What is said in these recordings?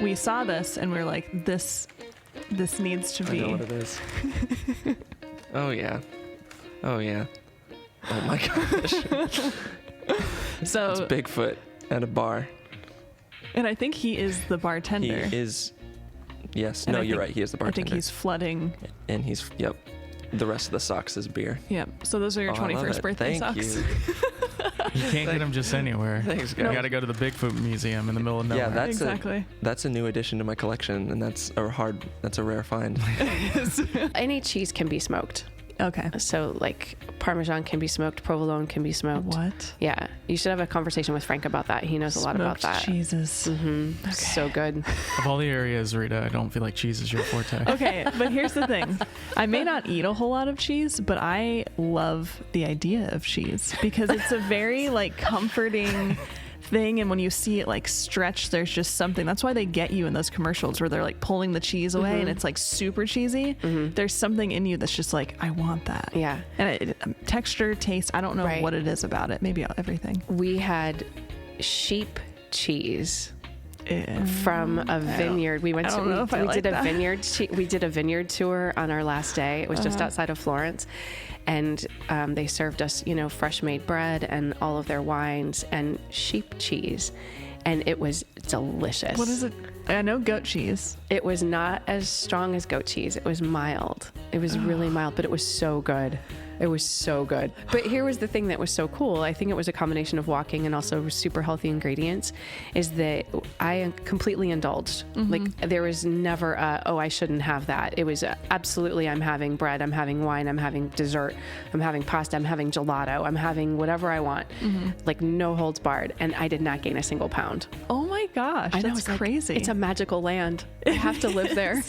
we saw this and we were like, this needs to be. I know what it is. Oh yeah. Oh yeah. Oh my gosh. So it's Bigfoot at a bar. And I think he is the bartender. He is. Yes. And No, I you're think- right. He is the bartender. I think he's flooding. And he's, yep. The rest of the socks is beer. Yep. So those are your Oh, I love 21st it. birthday Thank socks. you. You can't get them just anywhere. Thanks, You guys. got to go to the Bigfoot Museum in the middle of nowhere. Yeah, that's Exactly. that's a new addition to my collection, and that's a rare find. Any cheese can be smoked. Okay. So like Parmesan can be smoked, provolone can be smoked. What? Yeah, you should have a conversation with Frank about that. He knows a lot about Smoked that. cheeses. Mm-hmm. Okay. So good. Of all the areas, Rita, I don't feel like cheese is your forte. Okay, but here's the thing. I may not eat a whole lot of cheese, but I love the idea of cheese because it's a very like comforting thing, and when you see it like stretch, there's just something. That's why they get you in those commercials where they're like pulling the cheese away and it's like super cheesy. There's something in you that's just like, I want that. Yeah. And texture, taste, I don't know Right. what it is about it. Maybe everything. We had sheep cheese Yeah. from a vineyard. We went I to don't know if I we like did a that. we did a vineyard tour on our last day. It was just outside of Florence, and they served us, fresh made bread and all of their wines and sheep cheese, and it was delicious. What is it? I know goat cheese. It was not as strong as goat cheese. It was mild. It was really mild, but it was so good. It was so good. But here was the thing that was so cool. I think it was a combination of walking and also super healthy ingredients, is that I completely indulged. Like there was never I shouldn't have that. It was absolutely, I'm having bread, I'm having wine, I'm having dessert, I'm having pasta, I'm having gelato, I'm having whatever I want. Like no holds barred. And I did not gain a single pound. Oh my gosh, I know, that's it's like- crazy. it's a magical land. I have to live there.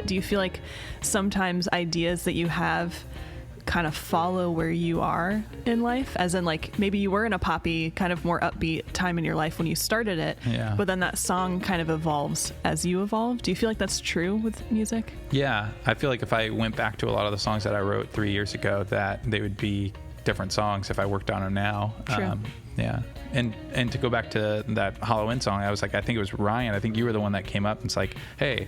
Do you feel like sometimes ideas that you have kind of follow where you are in life? As in, like, maybe you were in a poppy, kind of more upbeat time in your life when you started it, Yeah. but then that song kind of evolves as you evolve. Do you feel like that's true with music? Yeah, I feel like if I went back to a lot of the songs that I wrote 3 years ago, that they would be different songs if I worked on them now. True. Yeah. And to go back to that Halloween song, I was like, I think it was Ryan. I think you were the one that came up and it's like, hey,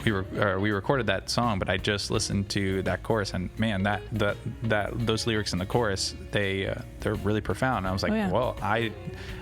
we recorded that song, but I just listened to that chorus, and man, those lyrics in the chorus, they're really profound. And I was like, Oh, yeah. well, I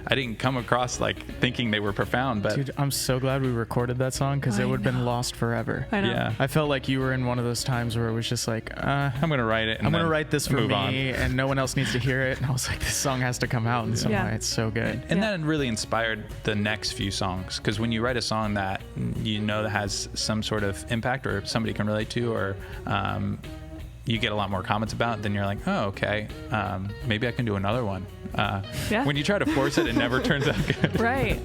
didn't come across like thinking they were profound, but Dude, I'm so glad we recorded that song because I it would have been know. lost forever. I know. yeah, I felt like you were in one of those times where it was just like, I'm gonna write it. And I'm going to then write this for move me on. and no one else needs to hear it. And I was like, this song has to come out in some Yeah. way. It's so good. And Yeah. that really inspired the next few songs, because when you write a song that that has some sort of impact or somebody can relate to, or you get a lot more comments about, then you're like, oh, okay, maybe I can do another one. Yeah. When you try to force it, it never turns out good. Right.